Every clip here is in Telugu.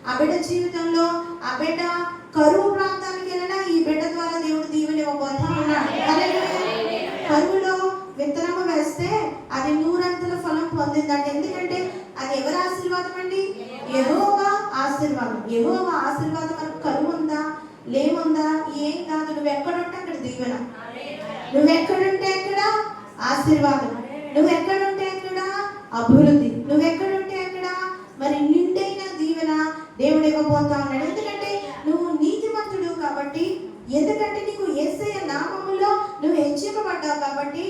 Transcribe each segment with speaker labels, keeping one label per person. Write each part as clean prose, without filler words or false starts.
Speaker 1: ఆ బిడ్డ జీవితంలో ఆ బిడ్డ కరువు ప్రాంతానికి వెళ్ళినా ఈ బిడ్డ ద్వారా దేవుడు దీవెన ఇవ్వబోతా ఉన్నాడు. కరువులో విత్తనము వేస్తే అది 100 ఫలం పొందిందంట. ఎందుకంటే అది ఎవరి ఆశీర్వాదం అండి? యెహోవా ఆశీర్వాదం. యెహోవా ఆశీర్వాదం. మనకు కరువు ఉందా లేముందా ఏం కాదు, నువ్వు ఎక్కడుంటే అక్కడ దీవెన, నువ్వు ఎక్కడుంటే అక్కడ ఆశీర్వాదం, నువ్వు ఎక్కడుంటే అక్కడ అభివృద్ధి, నువ్వు ఎక్కడుంటే అక్కడ మరి నిండైన దీవెన దేవుడు ఇవ్వబోతా ఉన్నాడు. ఎందుకంటే నువ్వు నీతిమంతుడు కాబట్టి, ఎందుకంటే నీకు యేసయ్య నామములో నువ్వు హెచ్చింపబడ్డావు కాబట్టి,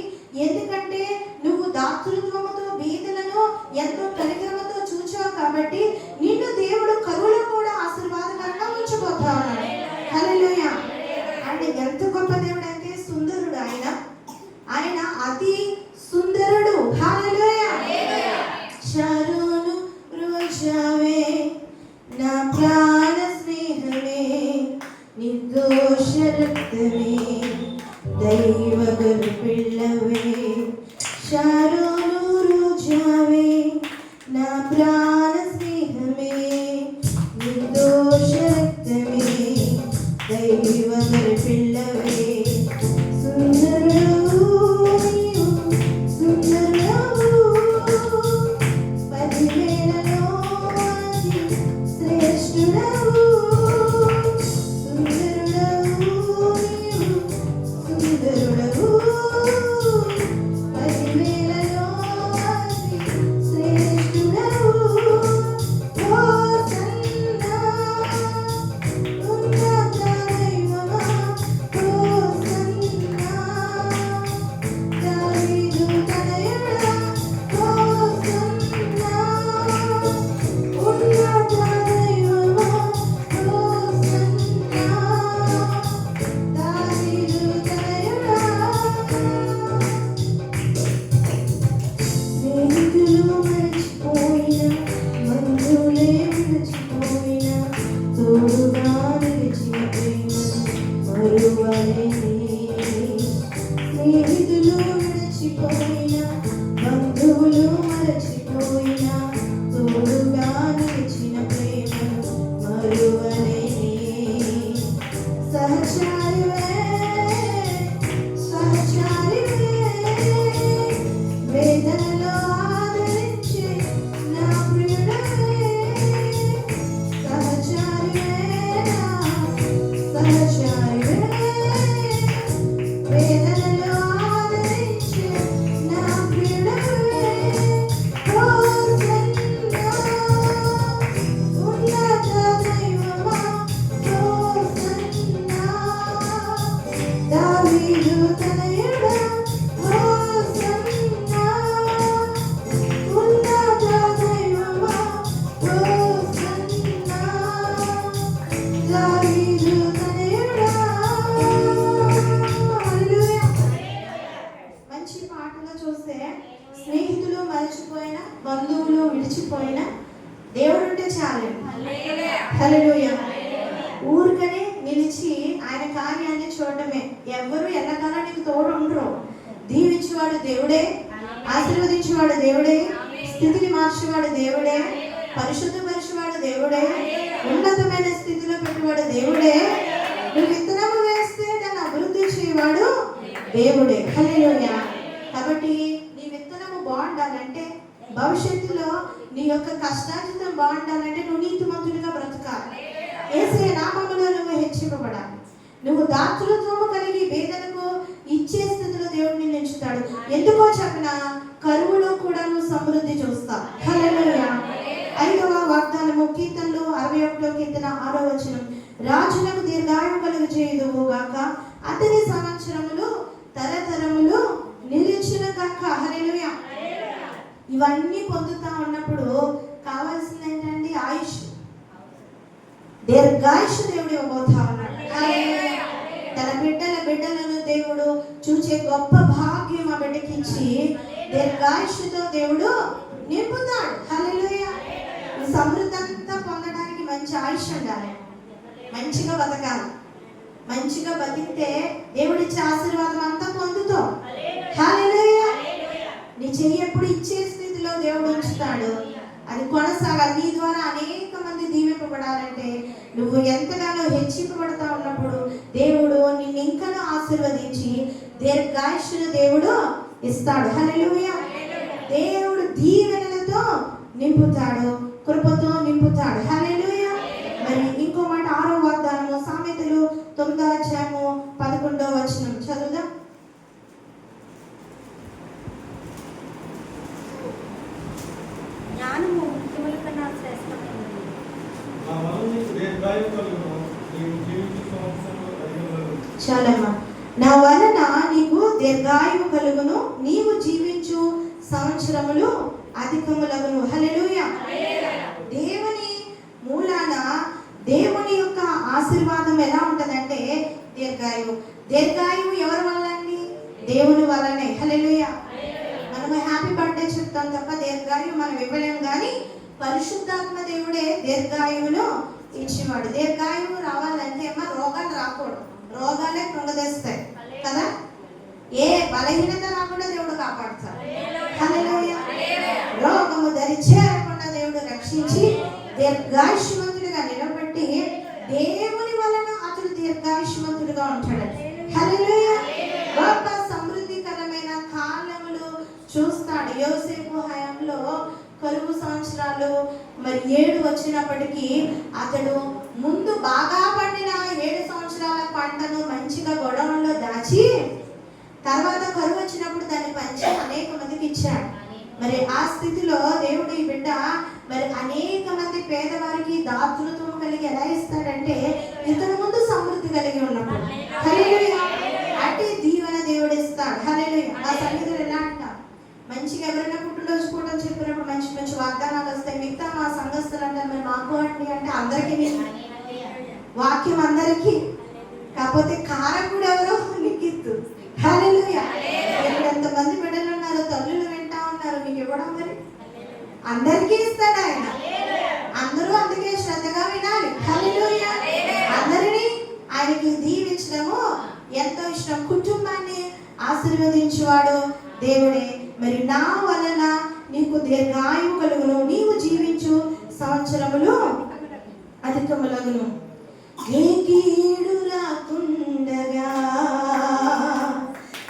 Speaker 1: ఎందుకంటే నువ్వు దాతృత్వముతో బీదలను ఎంతో కనికరముతో చూచావు కాబట్టి నిన్ను దేవుడు కరువులో కూడా ఆశీర్వాదకరంగా ఉంచబోతా ఉన్నాడు. హల్లెలూయా. అంటే ఎంత గొప్ప దేవుడు అంటే సుందరుడు ఆయన, ఆయన అతి సుందరుడు. హల్లెలూయా. శరణు రోజావే నా ప్రాణ స్నేహమే, నిర్దోష రక్తమే, దైవ గర్భిళ్ళవే. శరణు రోజావే నా ప్రాణ స్నేహమే, నిర్దోష రక్తమే, దైవ గర్భిళ్ళవే. సుందరుడు సుందరుడు, 10,000లో అతి శ్రేష్ఠుడవు. సుందరుడవు సుందరుడవు, 10,000లో అతి శ్రేష్ఠుడవు. హోసన్నా ఉన్నత దైవమా, హోసన్నా దావీదు తనయుడా, హోసన్నా ఉన్నత దైవమా, హోసన్నా దావీదు తనయుడా. స్నేహితులు మరచిపోయిన, బంధువులే విడిచిపోయిన, తోడుగా నిలిచిన ప్రేమను మరువలేని. స్నేహితులు విడిచిపోయిన, బంధువులు మరచిపోయిన, తోడుగా నిలిచిన ప్రేమను మరువలేని. సహచారివే సహచారివే, వేదనలో ఆదరించే నా ప్రియుడవే. సహచారివే సహచారివే, వేదనలో ఆదరించే నా ప్రియుడవే. హోసన్నా ఉన్నత దైవమా, హోసన్నా దావీదు తనయుడా, హోసన్నా ఉన్నత దైవమా, హోసన్నా దావీదు తనయుడా. హల్లెలూయా. మంచి పాటలో చూస్తే స్నేహితులు మరచిపోయిన, బంధువులు విడిచిపోయిన, దేవుడు ఉంటే చాలు. హల్లెలూయా. ఊరికనే నిలిచి ఆయన కార్యాన్ని చూడటమే. ఎవరు ఎల్లకాలం నీకు తోడు ఉండరు. దీవించేవాడు దేవుడే, ఆశీర్వదించేవాడు దేవుడే, స్థితిని మార్చేవాడు దేవుడే, పరిశుద్ధపరిచేవాడు దేవుడే, ఉన్నతమైన స్థితిలో పెట్టేవాడు దేవుడే. నువ్వు విత్తనము వేస్తే దాన్ని అభివృద్ధి చేయవాడు దేవుడే. హల్లెలూయా. కాబట్టి నీ విత్తనము బాగుండాలంటే, భవిష్యత్తులో నీ యొక్క కష్టార్జితం బాగుండాలంటే నువ్వు నీతిమంతుడిగా బ్రతకాలి. యేసయ్య నామములో నువ్వు హెచ్చింపబడాలి. నువ్వు దాతృత్వము కలిగి పేదలకు ఇచ్చే స్థితిలో దేవుడు నిన్ను ఎంచుతాడు. ఎందుకో చెప్పిన కరువులో కూడా నువ్వు సమృద్ధి చూస్తావు. హల్లెలూయా. 5వ వాగ్దానము కీర్తనలు 61వ కీర్తన 6వ వచనం. రాజులకు దీర్ఘాయువు కలుగజేయుదువు గాక, అతని సంవత్సరములు తరతరములు నిలిచిన గాక. హల్లెలూయా. ఇవన్నీ పొందుతా ఉన్నప్పుడు కావాల్సింది ఏంటండి? ఆయుష్, దీర్ఘాయుష్ దేవుడు ఇవ్వబోతా ఉన్నాడు. హల్లెలూయా. తన బిడ్డలను దేవుడు చూచే గొప్ప భాగ్యం ఆ బిడ్డకి ఇచ్చి దీర్ఘాయుష్తో దేవుడు నింపుతాడు. హల్లెలూయా. ఈ సమృద్ధి అంతా పొందడానికి మంచి ఆయుష్ ఉండాలి, మంచిగా బతకాలి. మంచిగా బతికితే దేవుడిచ్చే ఆశీర్వాదం అంతా పొందుతాం. హల్లెలూయా. నీ చెయ్యి ఎప్పుడు ఇచ్చే స్థితిలో దేవుడు ఉంచుతాడు. అది కొనసాగాలి. నీ ద్వారా అనేక మంది దీవింపబడాలంటే నువ్వు ఎంతగానో హెచ్చింపబడతా ఉన్నప్పుడు దేవుడు నిన్ను ఇంకనూ ఆశీర్వదించి దీర్ఘాయుష్ను దేవుడు ఇస్తాడు. హల్లెలూయా. దేవుడు దీవెనలతో నింపుతాడు, కృపతో నింపుతాడు. హల్లెలూయా. మరి ఇంకో మాట 6వ వాగ్దానము సామెతలు 9వ అధ్యాయము 11వ వచనం చదువుదాం.
Speaker 2: జ్ఞానము ముఖ్యముల కన్నా శ్రేష్టమైనది.
Speaker 1: చాలమ్మా. నా వలన నీకు దీర్ఘాయువు కలుగును, నీవు జీవించు సంవత్సరములు అధికములగును. హల్లెలూయా. దేవుని మూలాన దేవుని యొక్క ఆశీర్వాదం ఎలా ఉంటదంటే దీర్ఘాయువు. దీర్ఘాయువు ఎవరి వల్ల అండి? దేవుని వల్లనే. హల్లెలూయా. మనము హ్యాపీ బర్త్డే చెప్తాం తప్ప దీర్ఘాయువు మనం ఇవ్వలేము, కానీ పరిశుద్ధాత్మ దేవుడే దీర్ఘాయువును ఇచ్చేవాడు. దీర్ఘాయువు రావాలంటే అమ్మ రోగాలు రాకూడదు, రోగాలే కృంగదీస్తాయి కదా. ఏ బలహీనత రాకుండా దేవుడు కాపాడుతాడు. హల్లెలూయా. రోగము దరిచేరకుండా దేవుడు రక్షించి దీర్ఘాయుష్మంతుడిగా నిలబెట్టి దేవుని వలన అతడు దీర్ఘాయుష్మంతుడిగా ఉంటాడు. హల్లెలూయా. గొప్ప సమృద్ధికరమైన కాలములు చూస్తాడు. యోసేపు హయాంలో కరువు సంవత్సరాలు మరి 7 వచ్చినప్పటికీ అతడు ముందు బాగా పండిన 7 సంవత్సరాల పంటను మంచిగా గొడవల్లో దాచి తర్వాత కరువు వచ్చినప్పుడు దాన్ని పంచి అనేక మందికి ఇచ్చాడు. మరి ఆ స్థితిలో దేవుడు ఈ బిడ్డ మరి అనేక మంది పేదవారికి దాతృత్వం కలిగి ఎలా ఇస్తాడంటే ఇతను ముందు సమృద్ధి కలిగి ఉన్నప్పుడు. హల్లెలూయా. అంటే దీవెన దేవుడు ఇస్తాడు. హల్లెలూయా. ఆ సన్నిధిలో ఎలా అంట, మంచిగా ఎవరైనా పుట్టినరోజు కూడా చెప్పినప్పుడు మంచి మంచి వాగ్దానాలు వస్తాయి. మిగతా మా సంఘస్థులు అంటారు మరి మాకు అండి అంటే అందరికీ వాక్యం అందరికీ, కాకపోతే కారకుడు ఎవరో నిక్కిత్తు. హల్లెలూయా. ఎంతమంది బిడ్డలు ఉన్నారు, తల్లులు వింటా ఉన్నారు, మీకు ఇవ్వడం మరి అందరికీ ఇస్తాడు ఆయన. అందరూ అందుకే శ్రద్ధగా వినాలి. హల్లెలూయా. అందరినీ ఆయనకి దీవించడము ఎంతో ఇష్టం. కుటుంబాన్ని ఆశీర్వదించేవాడు దేవుడే. మరి నా వలన నీకు దీర్ఘాయువు కలుగును, నీవు జీవించు సంవత్సరములు అధికములగును. ఏ కీడు రాకుండగా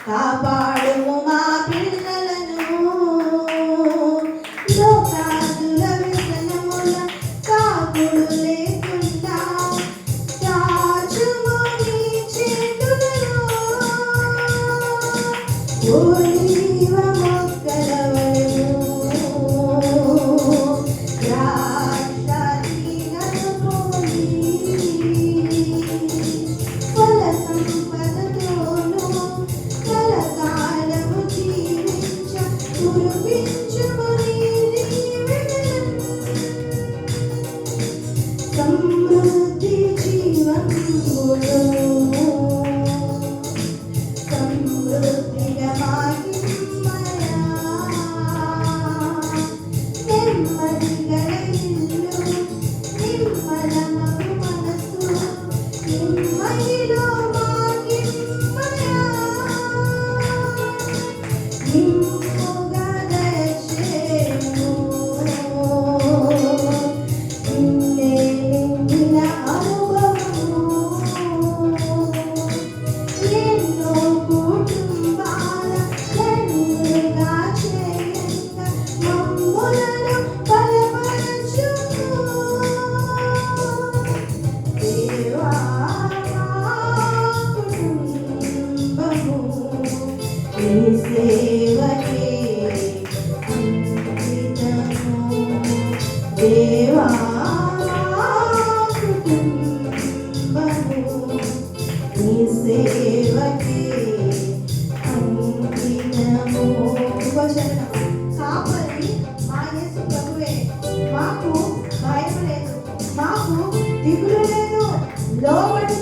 Speaker 1: కాపాడుము మా పిల్లలను, లోకాదుల వ్యసనముల కాకుడు లేకుండా దాచుము నీ చేతులలో. ఒలీవ మొక్కల వలెను ద్రాక్షాతీగను పోలి ఫల సంపదతోను కలకాలము జీవించ కురిపించుము నీ దీవెనలను. సమృద్ధి జీవమును సమృద్ధిగా మాకిమ్మయా. నెమ్మదిగా ఇల్లు నిమ్మలమగు మనసు నిమ్మదిలో మాకిమ్మయా. నిమ్ముగా దయచేయుము నిన్నే నిండిన అనుభవము. ఎన్నో కుటుంబాల ధన్యులుగా చేయంగా మమ్ములను బలపరచుము. దేవా కుటుంబము నీ సేవకే అంకితము. దేవా కుటుంబము నీ సేవకే అంకితము. వచనం. కాపరి మా యేసు ప్రభువే, మాకు భయం లేదు, మాకు దిగులు లేదు, లోబడి